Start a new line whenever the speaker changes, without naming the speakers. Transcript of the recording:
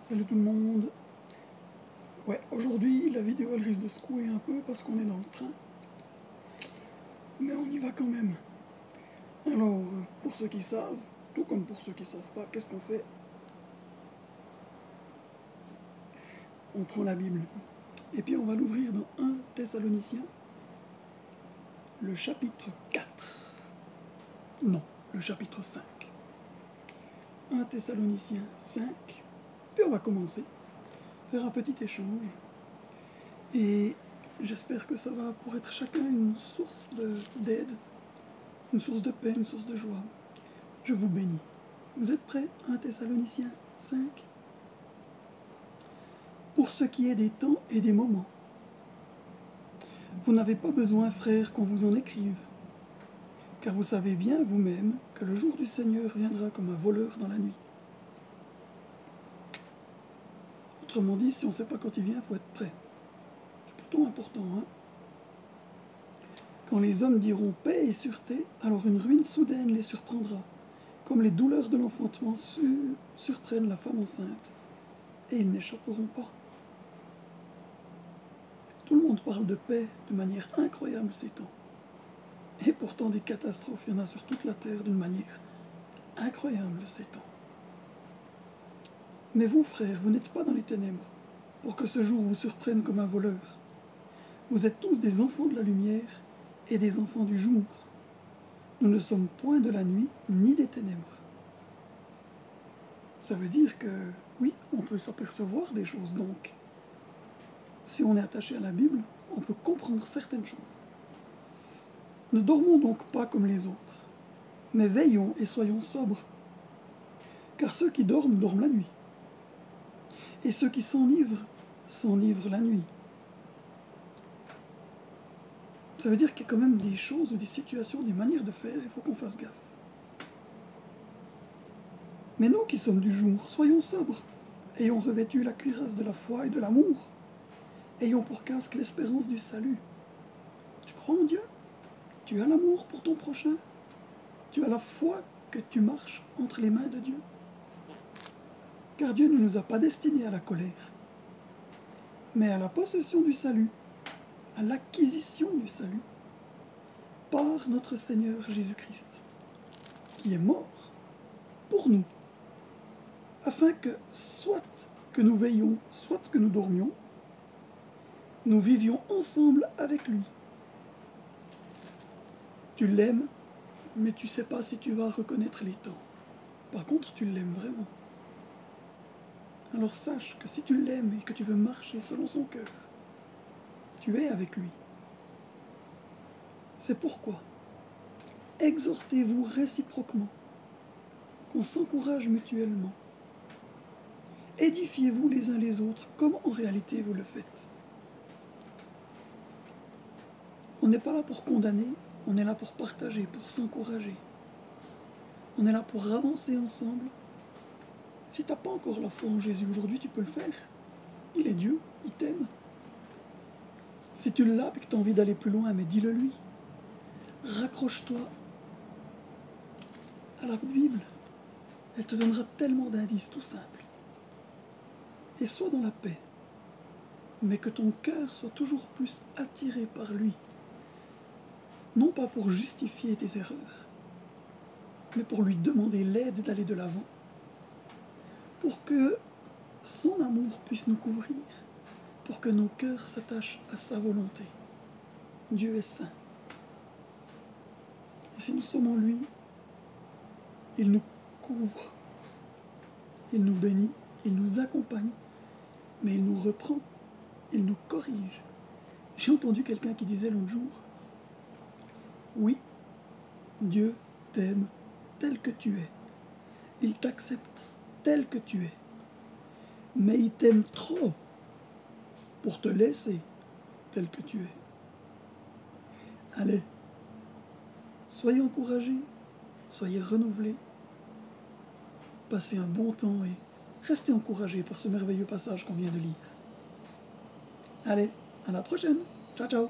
Salut tout le monde. Ouais, aujourd'hui la vidéo elle risque de secouer un peu parce qu'on est dans le train. Mais on y va quand même. Alors, pour ceux qui savent, tout comme pour ceux qui savent pas, qu'est-ce qu'on fait? On prend la Bible. Et puis on va l'ouvrir dans 1 Thessaloniciens, le chapitre 4. Non, le chapitre 5. 1 Thessaloniciens 5. Puis on va commencer, faire un petit échange. Et j'espère que ça va pour être chacun une source d'aide, une source de paix, une source de joie. Je vous bénis. Vous êtes prêts? 1 Thessaloniciens 5. Pour ce qui est des temps et des moments, vous n'avez pas besoin, frères, qu'on vous en écrive, car vous savez bien vous-même que le jour du Seigneur viendra comme un voleur dans la nuit. Autrement dit, si on ne sait pas quand il vient, il faut être prêt. C'est pourtant important, hein? Quand les hommes diront paix et sûreté, alors une ruine soudaine les surprendra, comme les douleurs de l'enfantement surprennent la femme enceinte, et ils n'échapperont pas. Tout le monde parle de paix de manière incroyable ces temps. Et pourtant des catastrophes, il y en a sur toute la terre d'une manière incroyable ces temps. Mais vous, frères, vous n'êtes pas dans les ténèbres, pour que ce jour vous surprenne comme un voleur. Vous êtes tous des enfants de la lumière et des enfants du jour. Nous ne sommes point de la nuit ni des ténèbres. Ça veut dire que, oui, on peut s'apercevoir des choses, donc. Si on est attaché à la Bible, on peut comprendre certaines choses. Ne dormons donc pas comme les autres, mais veillons et soyons sobres. Car ceux qui dorment, dorment la nuit. Et ceux qui s'enivrent, s'enivrent la nuit. Ça veut dire qu'il y a quand même des choses ou des situations, des manières de faire, il faut qu'on fasse gaffe. Mais nous qui sommes du jour, soyons sobres, ayons revêtu la cuirasse de la foi et de l'amour, ayons pour casque l'espérance du salut. Tu crois en Dieu? Tu as l'amour pour ton prochain? Tu as la foi que tu marches entre les mains de Dieu? Car Dieu ne nous a pas destinés à la colère, mais à la possession du salut, à l'acquisition du salut, par notre Seigneur Jésus-Christ, qui est mort pour nous, afin que, soit que nous veillions, soit que nous dormions, nous vivions ensemble avec lui. Tu l'aimes, mais tu ne sais pas si tu vas reconnaître les temps. Par contre, tu l'aimes vraiment. Alors sache que si tu l'aimes et que tu veux marcher selon son cœur, tu es avec lui. C'est pourquoi exhortez-vous réciproquement, qu'on s'encourage mutuellement. Édifiez-vous les uns les autres comme en réalité vous le faites. On n'est pas là pour condamner, on est là pour partager, pour s'encourager. On est là pour avancer ensemble. Si tu n'as pas encore la foi en Jésus aujourd'hui, tu peux le faire. Il est Dieu, il t'aime. Si tu l'as et que tu as envie d'aller plus loin, mais dis-le lui. Raccroche-toi à la Bible. Elle te donnera tellement d'indices tout simples. Et sois dans la paix, mais que ton cœur soit toujours plus attiré par lui. Non pas pour justifier tes erreurs, mais pour lui demander l'aide d'aller de l'avant, pour que son amour puisse nous couvrir, pour que nos cœurs s'attachent à sa volonté. Dieu est saint. Et si nous sommes en lui, il nous couvre, il nous bénit, il nous accompagne, mais il nous reprend, il nous corrige. J'ai entendu quelqu'un qui disait l'autre jour, oui, Dieu t'aime tel que tu es. Il t'accepte tel que tu es. Mais il t'aime trop pour te laisser tel que tu es. Allez, soyez encouragés, soyez renouvelés, passez un bon temps et restez encouragés par ce merveilleux passage qu'on vient de lire. Allez, à la prochaine. Ciao, ciao.